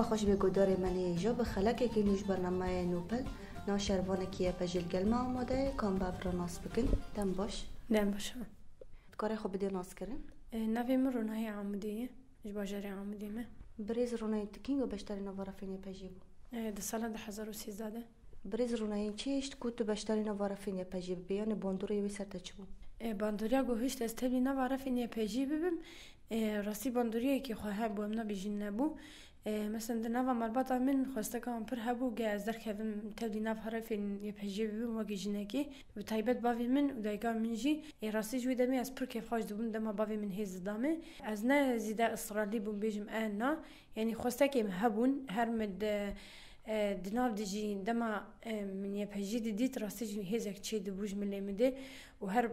خوش به گودار منی جا به خلقه که نوش برنامه نوپل ناشروانه که پجیل گلمه آماده کام بابرا ناس بکن دم باش کار خوب بده ناس کرن نوی من رونای عمودیه جباجری عمودیه بریز رونای تکینگ و بشتری نوارفینی پجیبو ده سال 2013 بریز رونای چیشت کوت بشتری نوارفینی پجیب بیان باندوری وی سرت چبو باندوریا گوهشت از تبلی نوارفینی پجیبم راستی باندوریه که خواه هم بوم نبیجین نبو مثلا در نوا مربوطه من خواسته که پر هبو گز در کردم تبدیل نف حرفین یپجیبی و ماجینکی و تایبت باوی من و دایگان منجی راستی جوی دمی از پر کیف خواج دوم دم باوی من هیز دامه از نه زیاده اصراری بوم بیجم نه یعنی خواسته که هبون هر مد دناب دیجی دما من یپجید دیت راستی جو هیزک چه دبوج ملی مده و هر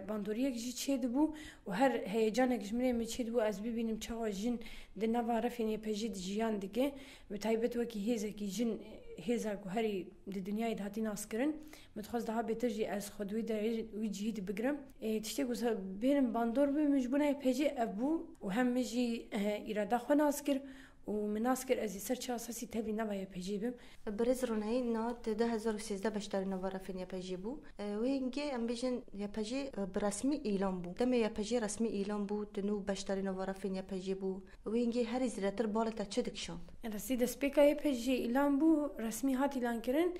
باندوریه که چه دبو و هر هیجانه که ملی مده چه دبو از ببینیم چه واجن دناب عرفین یپجید جیان دیگه و تایبت وکی هیزکی جن هیزک و هری دنیای دهاتی ناس کرن متخصص ده بهتری از خودوی در وجهید بگرم تشتی گوشه بینم باندور به مجبونه یپجی ابو و هم میجی اراده خو ناس کر و مناسكر ازي سرچ اساسي تبي نوايا بجيبم برز روناي نات 2013 بشتري نوارا فين يبجيبو وينجي ام بيجن يبجي برسمي اعلان بو دم يبجي رسمي اعلان بو تنو بشتري نوارا فين يبجيبو وينجي هر زرتر بالتا چدكشون راستی دسپیکا يبجي اعلان بو رسمي هات اعلان کرن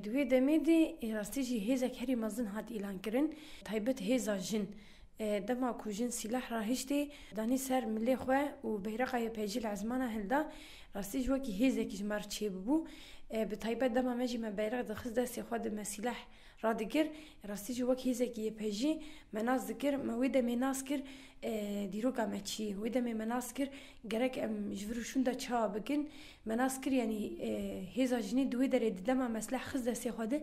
دوی دميدي راستی جي هيزك هري مزن هات اعلان کرن تايبت هيزا جن دما کوجن سلاح راهشتي داني سر ملي خو و بيرقه يبيجي العزمانه هلدا راستی جوكي هيزك جمر تشيبو بتايبه دما ماجي ما بيرق دخز دسي خو د سلاح رادگر راستی جوكي هيزك يبيجي مناس ذكر مويده مناسكر ديروكا ماتشي ويده مناسكر جرك ام جفرو شوندا تشا بكن مناسكر يعني هيزا جني دوي در دما مسلح خز دسي خو د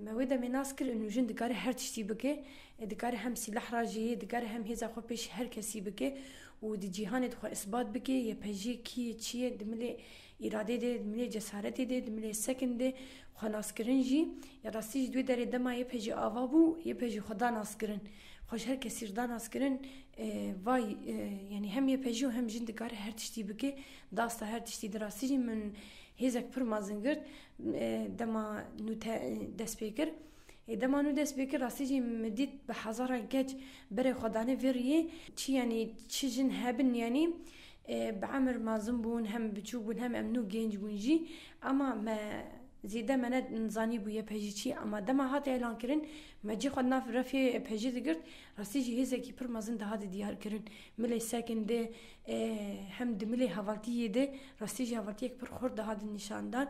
مويده مناسكر انه جن دكار هر تشتي بكي دكار هم سلاح راجي دكار هم هيزا خو بيش هر كسي بكي و دي جهان دخو اثبات بكي يبيجي كي تشي دملي اراده دي دملي جسارت دي دملي سكن دي خو ناسكرنجي راستی دوی در دما يبيجي اوابو يبيجي خدا ناسكرن خوش هر کسی ردان اسکرن وای یعنی هم يبيجي هم جن دكار هر تشتي بكي داستا هر تشتي دراسي من هيزك پر مازنگرد دما نو دسپیکر دما نو دسپیکر راستی جی مدید به هزار گج بره خدانه وریه چی یعنی چی جن هبن یعنی بعمر مازن بون هم بچوبون هم امنو گنج بونجی اما ما زیده منه نزانی بویه پجی چی اما دما هات اعلان کرن مجی خود ناف رفی پجی دگرد راستی جی هیزه کی پر مازن ده هات دیار کرن ملی ساکن ده هم ده ملی حوالتیه ده راستی جی حوالتیه پر خورد ده هات نشاندان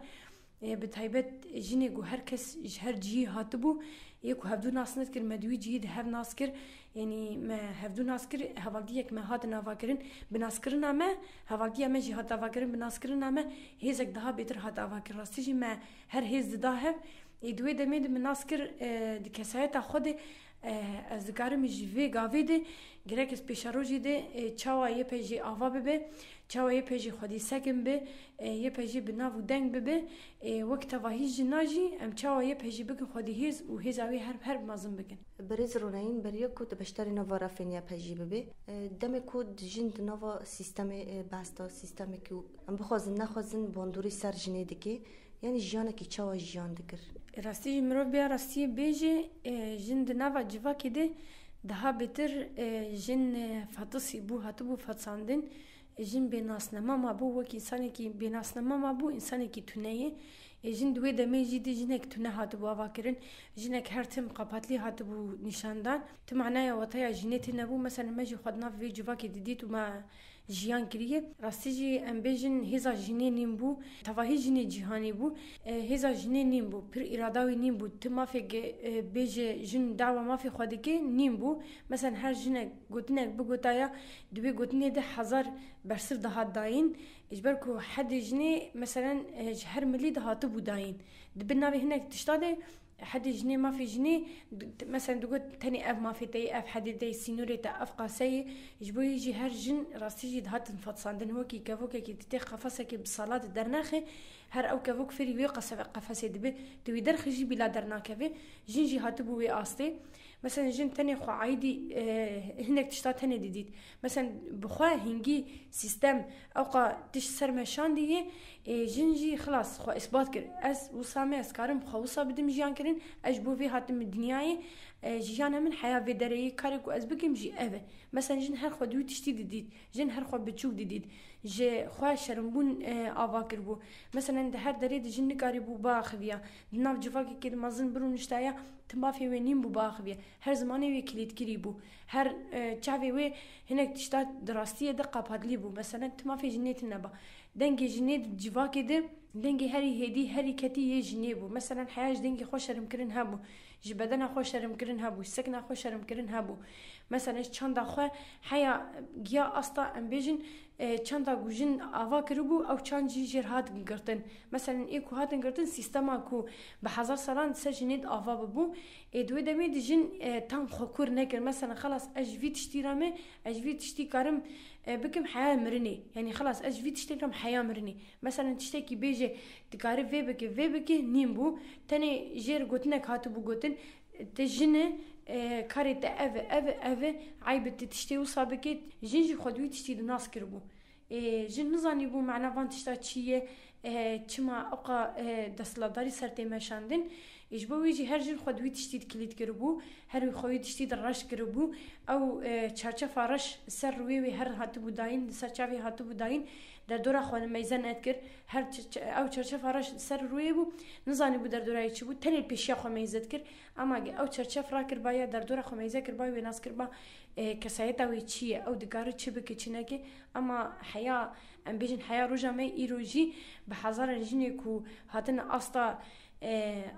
بتایبت جنی گو هر کس هر جی هاتبو یکو هفدو ناس نت کر مدوی جی ده هف ناس کر یعنی ما هفدو ناس کر حوالتی یک ما هات نوا کرن بناس کرن ما حوالتی ما جی هات نوا کرن بناس کرن ما هیزک ده بهتر هات نوا کر راستی جی ما هر هیز ده هف ایدوی دمید بناس کر دکسایت خود از دکارم جوی گاوی ده گرک اسپیشاروجی ده چاوا یه پیجی آوا ببه چاوا یه پیجی خودی سکن به یه پیجی بناو دنگ ببه وقت واهیج ناجی ام چاوا یه پیجی بکن خودی هیز و هیزاوی هر مازن بکن برز روناین بریا کود بشتری نوارا فین یا پیجی ببه دم کود جند نوا سیستم باستا سیستم که ام بخوازن نخوازن باندوری سر جنه دیگه یعنی جیانه که چاوا جیان دگر راستی مرو بیا راستی بیجی جند نوا جوا کده daha beter jin fatısı bu hatı bu fatsandın jin benasnama ma bu vaki insani ki benasnama ma bu insani ki tüneyi jin duve deme jidi jinek tüne hatı bu avakirin jinek her tim kapatli hatı bu nişandan tüm manaya vataya jineti ne bu mesela meji xadna ve civaki didit ma jiyan kiriye rastici embejin heza jinenin bu tavahi jine cihani bu heza jinenin bu pir iradawi nin bu tmafek beje jin dava mafi xadike nin bu mesela her jine gotnek bu gotaya duve gotne de hazar bersir daha dayin ijber ku had jine mesela her milli daha tu budayin dibna ve hnek tiştade حد جنيه ما في جنيه مثلا تقول تاني اف ما في تي اف حد دي سينوري تا اف قاسي يجبو يجي هر جن راسي جي دهات نفصاندن هو كي كافوك كي تتي قفصك بصلاه درناخي هر او كافوك فري وي قفص دبي تو درخ جي بلا درناكه جين جي هاتبو وي استي مثلا جن تاني خو عايدي هناك تشتا تاني ديديت مثلا بخوا هنجي سيستم اوقا تش سرمشان ديه جنجي خلاص خو اثبات كر اس وسامي اسكارم خوصا بدم جيان كرين اجبو في هاتم الدنياي جيانا من حياة في دري كاريكو أزبكم جي أبا مثلا جن هر خو دوي تشتي ديد جن هر خو بتشوك ديد جي خوا شرمبون آواكر بو مثلا ده هر دري جن نكاري بو باخذيا ناف جفاكي كده مازن برو نشتايا تما في وينين بو باخذيا هر زماني وي كليت كري بو هر تشافي وي هناك تشتات دراستية دقة بادلي بو مثلا تما في جنيت النبا دنجي جنيت جفاكي ده دنجي هري هدي هري كتي يجنيبو مثلا حياج دنجي خوش شرمكرن هابو جي بدنا خوش شرمكرن هابو سكنا خوش شرمكرن هابو مثلا چند خو حيا جيا استا ام بيجن چند گوجن اوا کربو او چند جير هات گرتن مثلا ايكو هات گرتن سيستما كو بحزر سالان سجنيد اوا بو دوي دمي دجن تام خكور نكر مثلا خلاص اجفي تشتيرامه اجفي تشتي كارم بكم حياه مرني يعني خلاص اجفي تشتيرام حياه مرني مثلا تشتكي بيجي تكاري في بك نيمبو تاني جير گوتنك هاتو بو گوتن تجنه کاری تا اوه عیبت تشتی و سابقه جنجی خودوی تشتی دناس کربو جن نزانی بو معنا وان تشتا چیه چما اقا دستلاداری سرتی مشاندن اجبوی جی هر جن خودوی تشتی کلید کربو هر خوی تشتی درش کربو او چرچه فارش سر روی هر هاتو بوداین سر چاوی هاتو بوداین در دورا خوان میزان ادکر هر او چرچه فارش سر روی بو نزانی بو در دورای چی بو تنی پیشیا خو میزد کر اما او چرچه فراکر بایا در دورا خو میزد کر بایا ناس کر با کسایت او چیه او دگار چی بک چنگه اما حیا ام بیجن حیا روجا می ایروجی به هزار جنی کو هاتن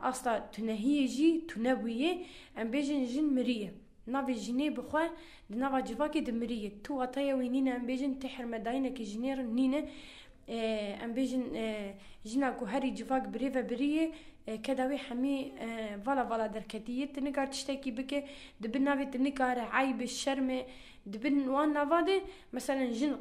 استا تنهی جی تنبویه ام بیجن جن مریه ناوی جنی بخوا دناوا جواکی دمریه تو عطایا وینینه ام بیجن تحر مداینه که جنیر نینه ام بیجن جنا کو هری جواک بریو بریه كداوي حمي فالا دركتيه تنقار تشتكي بك دبن نافي تنقار عيب الشرم دبن وان نافادي مثلا جن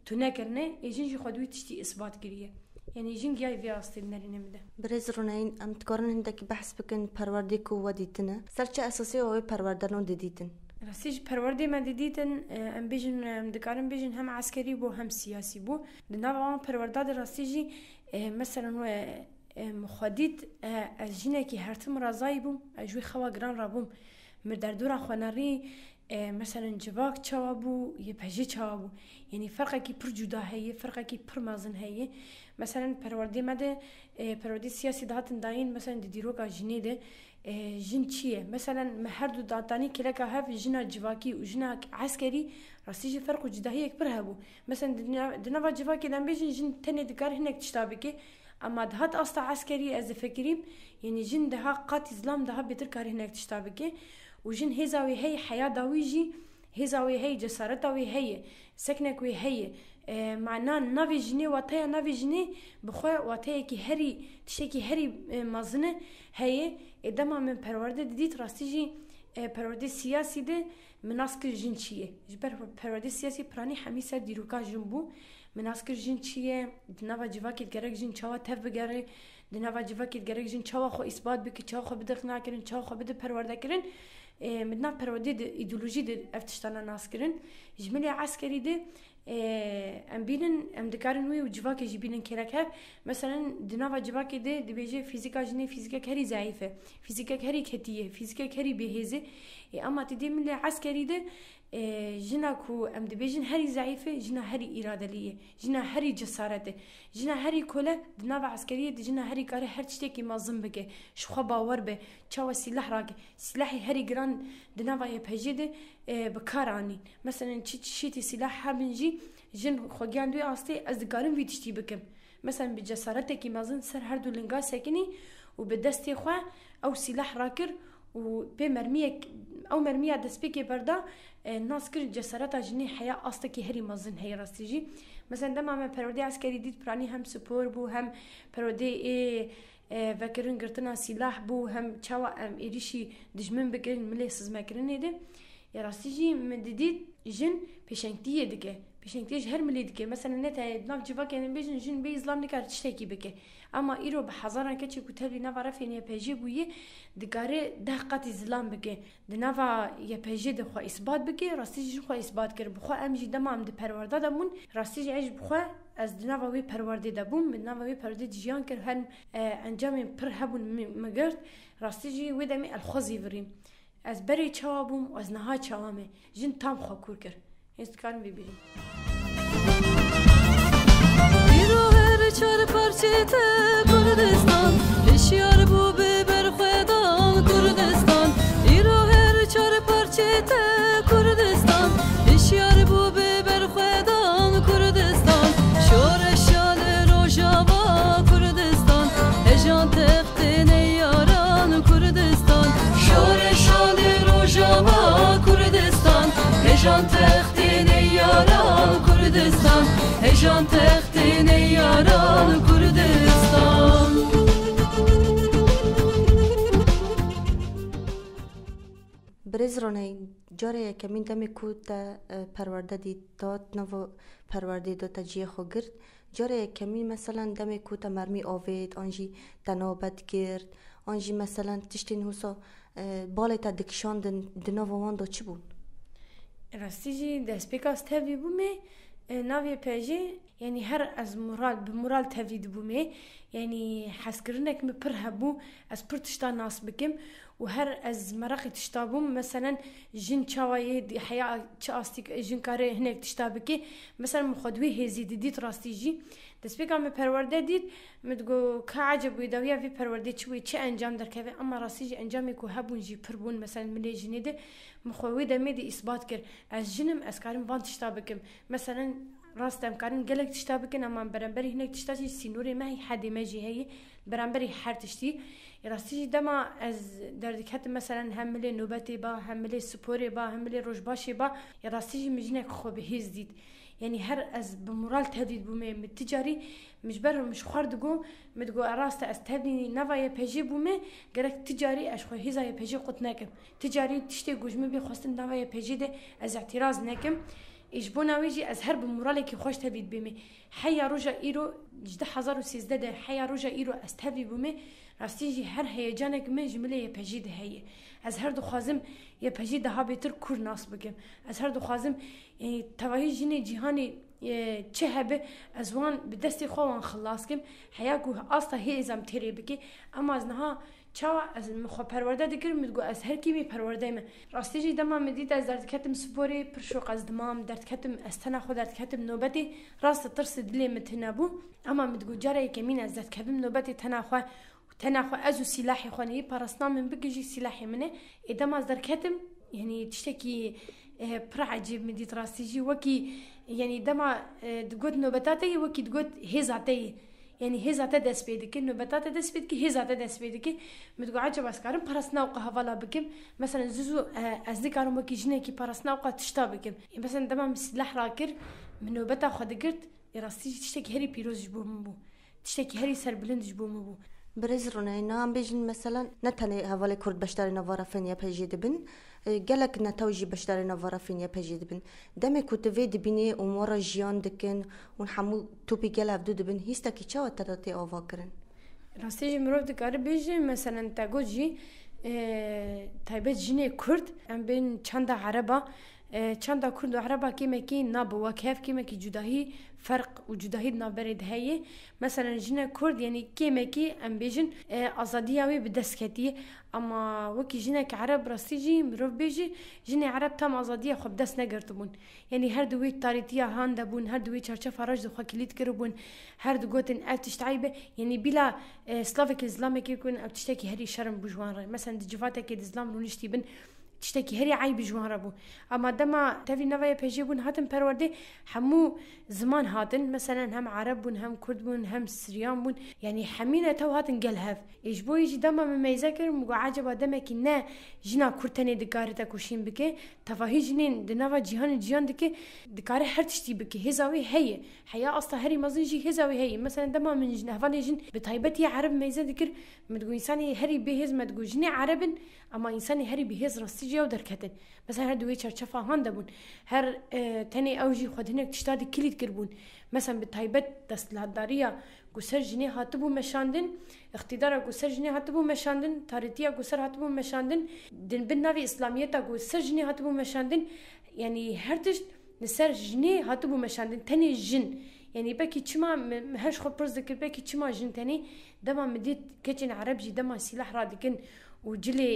تناكرني يجن جي خدوي تشتي اثبات كريه يعني جن جاي في اصل نرينا مده برز رونين ام تقارن عندك بحث بكن پرورديكو وديتنا سرچ اساسي او پروردنون ديديتن راسيج پروردي ما ديديتن ام بيجن دكارن بيجن هم عسكري بو هم سياسي بو دنا پرورداد راسيجي مثلا هو مخدید از جنه که هرتم رضای بوم اجوی خوا گران رابوم مردردورا خوانری مثلا جواک چوابو یه پجی چوابو یعنی فرقه کی پر جدا هیه فرقه کی پر مازن هیه مثلا پروردی مده پروردی سیاسی دهاتن داین مثلا دیروکا جنه ده جن چیه مثلا مهردو داتانی کلکا هف جنا جواکی و جنا عسکری راستیج فرق و جدا هیه اکبر هبو مثلا دنوا جواکی دن بیجن جن تنه دکار هنک تشتابه که اما دهات استا عسكري از فكريم يعني جن دها قات اسلام دها بيتر كاري هناك تشتابكي وجن هزاوي هي حياه داويجي هزاوي هي جسارتاوي هي سكنكوي هي معنا نافي جني واتايا نافي جني بخوا واتايا كي هري تشتكي هري مازنه هي ادما من پرورده ديت راستيجي پرورده سياسي ده مناسك جنچيه جبر پرورده سياسي پراني هميسه ديروكا جنبو مناسك جن چیه دنوا جواکی گرگ جن چاوا تف بگره دنوا جواکی گرگ جن چاوا خو اثبات بکی چاوا خو بدخ نکرین چاوا خو بده پرورده کرن مدنا پرورده ایدئولوژی د افتشتانا ناس کرن جمله عسكري ده ام بینن ام دکارن وی و جواکی جبینن کرکه مثلا دنوا جواکی ده دبیجه فیزیکا جنی فیزیکا کری ضعیفه فیزیکا کری کتیه فیزیکا کری بهزه اما تدی مله عسكري ده جنا كو ام دبيجن هري ضعيفه جنا هري ارادليه جنا هري جسارته جنا هري كوله دناوا عسكريه جنا هري كاره هر تشتكي مازم بك شخوا باور به چاو سلاح راك سلاحي هري جران دناوا يبهجده بكاراني مثلا شيتي سلاح همنجي جن خوگان دوی استه از دگارن ویدشتي بكم مثلا بجسارتك مازن سر هر دو لنگا سكني وبدستي خو او سلاح راكر و بمرميه او مرميه دسبيكي بردا ناس كر جسارتا جني حياه استكي هري مازن هي راستيجي مثلا دما ما پرودي عسكري ديت براني هم سپور بو هم پرودي فكرن گرتنا سلاح بو هم چاوا ام ايريشي دجمن بگرن ملي سزمكرن ده يا راستيجي مدديت جن پشنتيه دگه بشنكتيش هر مليد كي مثلا نتا ناف جواك يعني بيجن جن بي إسلام نكار تشتكي بكي أما إيرو بحضارة كتشي كتابي نافا رفين يا بيجي بويه دقاري دهقات إسلام بكي دنافا يا بيجي دخوا إثبات بكي راستيجي خوا إثبات كر بخوا أمجي دما أم دي پرورده دمون راستيجي عيش بخوا از دنافا وی پرورده دبوم دنافا وی پرورده جیان کر هن انجام پر هبون مگرد راستیجی وی دمی الخوزی وریم از بری چوابوم و از نها چوامه جن تام خوا کور کر هست کارم ببینیم بیرو هر چار پرچه ته کردستان اشیار بو ببر خودان کردستان بیرو هر چار پرچه ته کردستان اشیار بو ببر خودان کردستان شورشان روجاوا کردستان هجان تختین یاران کردستان شورشان روجاوا کردستان هجان تختین یاران کردستان هجان تختین یاران کردستان برزرانه جاره کمین دمی کوتا پرورده دی داد نو پرورده داد تجیه خو گرد جاره کمین مثلا دمی کوتا مرمی آوید آنجی تنابت گرد آنجی مثلا تشتین حسا بالی تا دکشاندن دنو وان دا چی بود؟ راستیجی دست پیکاس تاوی بومه ناوی پیجی یعنی هر از مورال بمورال تاوید بومه یعنی حس کرنک می پر هبو از پر تشتا ناس بکم و هر از مرقی تشتا بوم مثلا جن چاوی حیا چه آستیک جن کاره هنک تشتا بکی مثلا مخدوی هزی دیت راستیجی دست پیکا می پرورده دید متگو که عجب ویداویا وی پرورده چه انجام در که اما راستیجی انجامی که هبون جی پر بون مثلا ملی جنیده مخوی دمیدی اثبات کرد از جنم از کارم وان تشتا بکم مثلا راستم کارن گلک تشتا بکن اما برانبری هنک تشتا چی سینوری ماهی حدی ماجی هی برانبری هر تشتی راستیجی دما از دردکت مثلا همله نوبتی با همله سپوری با همله روزباشی با راستیجی مجنک خوب هیز دید يعني هر از بمورال تهديد بومي متجاري مش بر مش خاردگو متگو راست استهدني نوای پیجی بومي گرک تجاری اشخو هزای پیجی قط نکم تجاری تشتی گوجمه بی خواستم نوای پیجی ده از اعتراض نکم اجبونا ويجي از هر بمورالي كي خوش تهديد بومي حيا روجا ايرو جده 1013 ده حيا روجا ايرو استهدي بومي راستيجي هر هيجانك ما جمله پیجی ده هي از هر دو خازم یا پیجی ده ها بهتر کور ناس بگم از هر دو خازم يعني توهی جنی جهانی چه هبه از وان به دستی خوان خلاص کم حیاکو آستا هیزم تری بکی اما از نها چاوا از مخو پرورده دکر میگو از هر کی می پرورده من راستیجی دما مدید از درد کتم سپوری پرشوق از دمام درد کتم استنا خود درد کتم نوبتی راست ترس دلی متنبو اما میگو جاره کمین از درد کتم نوبتی تناخو ازو سلاحي خواني بارسنا من بقجي سلاحي منه اذا ما درد کتم يعني تشتكي برا عجيب مدي تراستيجي وكي يعني دما تقول نوبتاتي وكي تقول هزاتي يعني هزاتا دس بيدك نوبتاتا دس بيدك هزاتا دس بيدك متقول عجب اسكارم براسنا وقها فلا بكم مثلا زوزو ازدكارم وكي جنيكي براسنا وقها تشتا بكم مثلا دما مسلاح راكر من نوبتا خدقرت راستيجي تشتكي هري بيروز جبوم تشتكي هري سربلند جبوم برزرونه نام بيجن مثلا نتني هوالي كرد بشتري نوارا فينيا بيجي دبن گلک نتوجی بشتر نوارا فینیا پجید بن دم کتوی دبینی امور جیان دکن و همو توپی گل افدو دبن هیستا کی چه وترتی آوا کرن راستیجی مروف دکاره بیجی مثلا تاگوجی تایبت جنی کرد ام بین چند عربا چند کرد و عربا کیمکی ناب و کیف کیمکی جداهی فرق و جداهی نابرد هایی مثلا جنه کرد یعنی کیمکی ام بیجن آزادیاوی بدستکتی اما وکی جنه که عرب راستیجی مروف بیجی جنه عرب تام آزادیا خوب دست نگرد بون یعنی هر دوی تاریتیا هانده بون هر دوی چرچه فراج دو خاکلیت کرو بون هر دو گوتن او تشتعیبه یعنی بلا سلاوک اسلامی که کن او تشتکی هری شرم بجوان رای مثلا دجواته که اسلام رو نشتی بن تشتكي هري عيب جوان ربو اما دما تفي نوايا بيجيبون هاتن پرورده همو زمان هاتن مثلا هم عرب بون هم كرد بون هم سريان بون يعني حمينه تو هاتن قلهف يجبو يجي دما مميزه كر مو عجبا دمك نا جنا كرتني دكارتا كوشين بك تفاهي جنين دنوا جيهان دك دكار هر تشتي بك هزاوي هي حياه اصلا هري مازنجي هزاوي هي مثلا دما من جن هفالي جن بتايبتي عرب ميزه ذكر متقول انساني هري بهز متقول جني عرب اما انساني هري بهز راسي جی او درکتن مثلا هر دوی چرچفا هانده بون هر تنی اوجی خود هنک تشتادی کلید کربون مثلا به تایبت دستلاتداریا گسر جنی هاتبو مشاندن اقتدار گسر جنی هاتبو مشاندن تاریتیا گسر هاتبو مشاندن دن بن نوی اسلامیتا گسر جنی هاتبو مشاندن یعنی هر تشت نسر جنی هاتبو مشاندن تنی جن يعني باكي تشما هاش خو برز ذكر باكي تشما جن تاني دما مديت كتن عربجي دما سلاح رادكن وجلي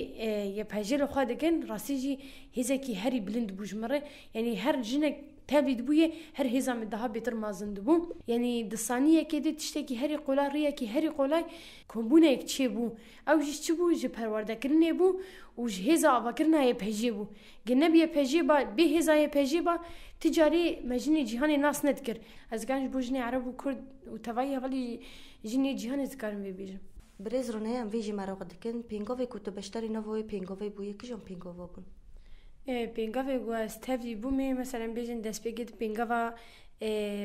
يبهجلو خادكن راسيجي هزكي هري بلند بوجمره يعني هر جنك تابي دبويه هر هزا من دها بيتر ما زندبو يعني دصانيه كده تشتكي هري قولا رياكي هري قولاي كومبونا يكتشيبو او جيشتبو جي پرورده کرنه بو وج هزا افكرنا يبهجيبو جنب يبهجيبا به هزا يبهجيبا تجاري مجني جهاني ناس نذكر از كانش بوجني عرب وكرد وتوايا غلي جني جهاني ذكرن بيجي بريز رونيا فيجي مراقد كن بينغوفي كنت بشتري نووي بينغوفي بويه كجون بينغوفو بون بينغوفي واستفي بومي مثلا بيجن دسبيجت بينغوفا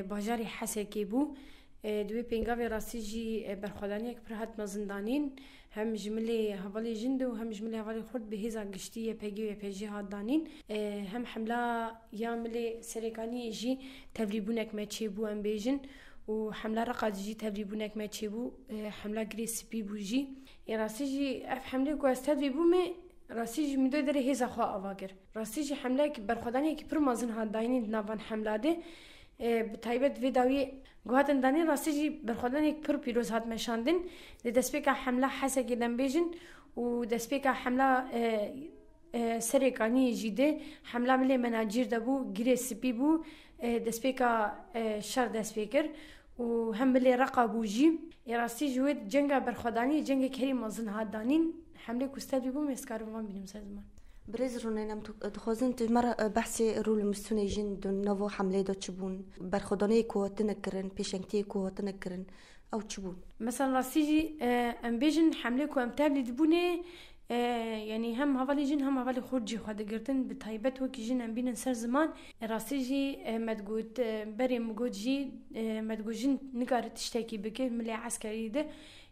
باجاري حسكي بو دوي بينغوفي راسيجي برخداني كبرهات مزندانين هم جملي هوالي جندو هم جملي هوالي خرد بهيزا قشتيه بيجي بيجي هادانين هم حمله ياملي سريكاني يجي تبليبونك ما تشيبو ام بيجن وحمله رقد جي تبليبونك ما تشيبو حمله جريس بيبو جي راسيجي اف حمله كو استبيبو مي راسيجي مدو دري هيزا خو اواگر راسيجي حمله برخداني كي پر مازن هادانين نافان حمله ده بتایبت ویداوی گوهاتن دانی راستی برخوردن یک پر پیروز هات مشاندن دستپیکا حمله حسه گیدن بیجن و دستپیکا حمله سرکانی جیده حمله ملی مناجیر دبو گیره سپی بو دستپیکا شر دستپیکر و هم ملی رقابو جی راستی جوید جنگا برخوردانی جنگ کری مازن هات دانین حمله کستبی بو مسکارم بینم سازمان بريز رونينام تخوزن مرة بحثي رول مستونيجين دون نوو حملة دو تشبون برخداني كو تنكرن بيشنكتي كو تنكرن أو تشبون مثلا راسيجي ام بيجن حملة كو ام تابلي دبوني يعني هم هوالي جن هم هوالي خورجي خواده گرتن بتايبت وكي جن ام بينن سر زمان راسيجي مدقود بري مقود جي مدقود جن نقار تشتاكي بكي ملي عسكري ده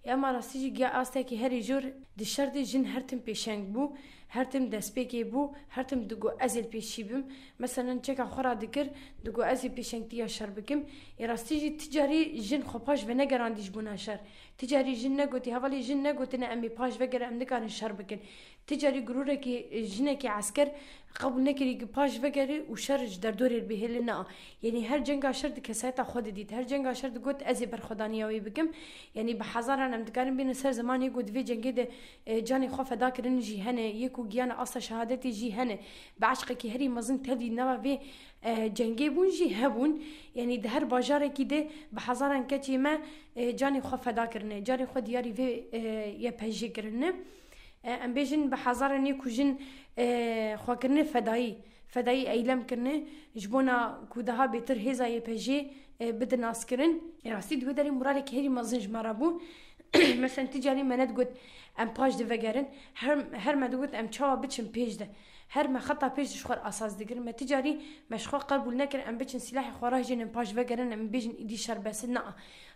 اما راسيجي جا آستاكي هري جور دي شرد جن هرتم بيشنگ بو هرتم دسپیکی بو هرتم دگو ازل پیشی بیم مثلا چکا خورا دکر دگو ازل پیشنگتی یا شر بکم راستیجی تجاری جن خوباش و نگراندیش بونا شر تجاری جن نگوتی حوالی جن نگوتی نه امی پاش وگر ام نکارن شر بکن تجاری گروره کی جنه کی عسكر قبول نکری پاش وگر و شرج در دوری بهل نه یعنی هر جنگ شر کسایت خود دید هر جنگ شر گوت ازی برخدانیاوی بکم یعنی به هزاران ام دکارن بین سر زمانی گوت وی جنگ ده جانی خوف داکرن جهنه یکو گیان اصلا شهادتی جهنه بعشق کی هری مزن تدی نوا وی جنگی بون جی هبون یعنی ده هر باجاره کی ده به هزاران کتی ما جانی خوف داکرنه جاری خود یاری وی یا پیجی کرنه ام بیجن به هزاران یکو جن خو کرنه فدایی ایلم کرنه جبونا کودها بهتر هزا یا پیجی بدن اسکرن راستی دو داری مرالی که هری مزن جمارا بون مثلا تجاری منت گفت ام پاش دفگرن هر ما دوت ام چاوا بچن پیش ده هر ما خطا پیش شخور اساس دگر ما تجاری مشخور قبول نکر ام بچن سلاح خوراه جن ام پاش وگرن ام بیجن ایدی شر بس نه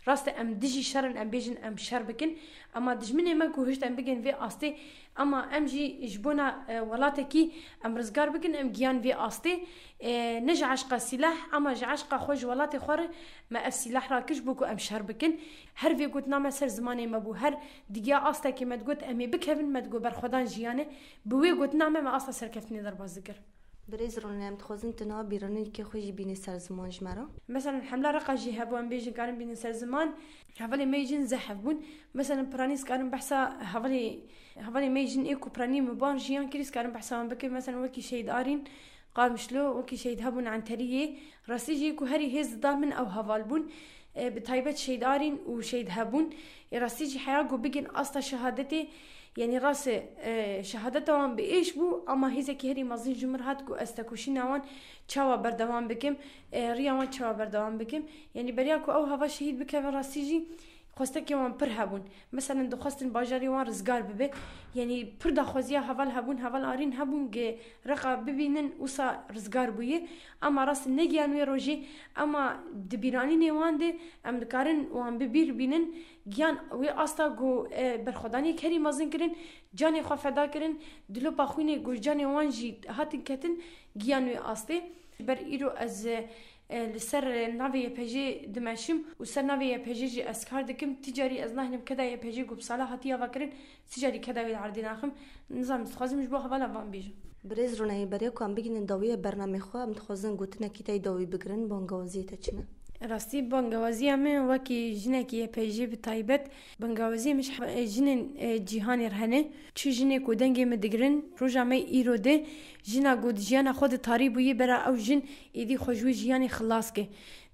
راست ام دجی شرن ام بیجن ام شر بکن اما دجمنه ما کوهشت ام بگن وی استی اما ام جی جبونا ولاتکی ام رزگار بکن ام گیان وی استی نج عشق سلاح اما ج عشق خوج ولات خور ما اف سلاح را کش بکو ام شر بکن هر وی گوت نام سر زمانه ما بو هر دیگه استا کی مد گوت امی بکوین مد گو بر خدان جیانه بوی گوت نام ما استا سرکفتنی در بازگر بريز رونيام تخوزن تنا بيراني كي خوجي بيني سر زمان جمرا مثلا الحمله رقا جي هبو ام بيجن كارن بيني سر زمان حوالي ميجن زحفون مثلا برانيس كارن بحثا حوالي ميجن ايكو براني مبان جيان كريس كارن بحثا بكي مثلا وكي شهيد ارين قال مشلو وكي شهيد هبون عن تريه راسيجي كو هري هز ضامن او هوالبون بتايبت شهيد ارين وشهيد هبون راسيجي حياقو بيجن اصلا شهادتي يعني راس شهادتهم بإيش بو أما هيزا كهري مازين جمرهات كو استكوشي ناوان چاوا بردوام بكم رياوان چاوا بردوام بكم يعني برياكو أو هوا شهيد بكم راسيجي خوستك يوان پر هبون مثلا دو خواستن باجاري وان رزگار ببه يعني پر دا خوزيا هوال هبون هوال آرين هبون گه رقا ببينن وسا رزگار بويه اما راس نگيان وي روجي اما دبيراني نيوان ده ام دكارن وان ببير بينن گیان وی استا گو برخدانی کری مازن کرن جان خو فدا کرن دلو باخونه گو جان وان جی هاتن کتن گیان وی استه بر ایرو از لسر ناوی پجی دمشم و سر ناوی پجی جی اسکار دکم تجاری از نهنم کدا پجی گو بصلاحاتی یا کرن تجاری کدا وی عردی ناخم نظام خازمش بو حوالا وان بیجم برز رونای بریا کو ام بگین داوی برنامه خو ام خوازن گوتنه کیتای داوی بگرن بانگوازی تا چنه راستی بانگوازی همه وکی جنه که پیجی به تایبت بانگوازی مش جنه جهانی رهنه چه جنه کو دنگی مدگرن روزا می ایروده جنه گود جیان خود تاری بویی برا او جن ایدی خوشوی جیانی خلاص که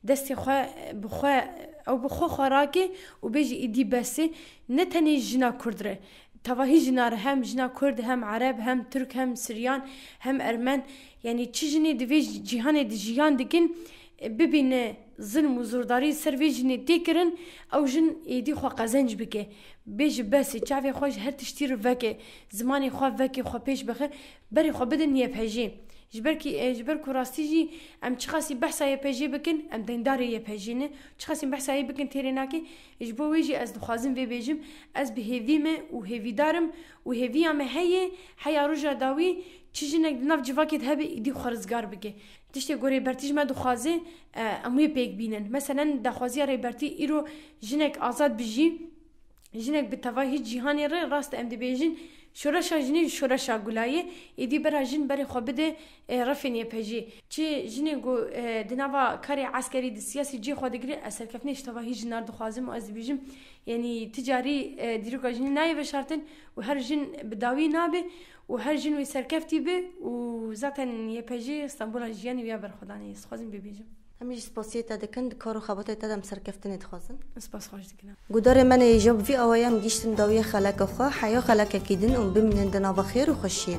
دستی خو بخو او بخو خوراکه و بیجی ایدی بسه نه تنی جنه کردره تواهی جنار هم جنا کرد هم عرب هم ترک هم سریان هم ارمن یعنی چه جنه دوی جهان دی جیان دکن ببینه ظلم و زورداری سر وی جنه دیکرن او جن ایدی خو قزنج بکه بیج بسی چاوی خوش هر تشتیر وکه زمانی خو وکه خو پیش بخیر بری خو بدن یه پیجی جبر کو راستی جی ام چخاسی بحثا یه پیجی بکن ام دینداری یه پیجی نه چخاسی بحثا یه بکن تیریناکی اجبو ویجی از دخوازم وی بیجم از به هیویمه و هیوی دارم و هیویامه هیه حیا روژا داوی چیجنک ناف جواکت هبه ایدی خارزگار بگه تشتی گوری برتیج ما دخوازه اموی پیک بینن مثلا دخوازی ری برتی ایرو جنک آزاد بجی جنک به تواهی جهانی راست ام دی بیجن شورشا جنی شورشا گلایه ایدی برا جن بری خو بده رفنی پجی چی جنی گو دنوا کاری عسکری د سیاسی جی خو دگری اثر کفنی اشتباهی جنار دخوازم و از بیجم یعنی تجاری دیروکا جنی نای بشارتن و هر جن بداوی نابه و هر جن وی سرکفتی به و ذاتن یه پجی استانبول جیانی ویا برخدانی خازم بیجم همیش سپاسیت دکند کارو خبات تدم سرکفتنت خازن سپاس خوش دکنم گودار من جواب وی آوایم گیشتن داوی خلک خو حیا خلک کیدن و بمنن دنا بخیر و خوشیه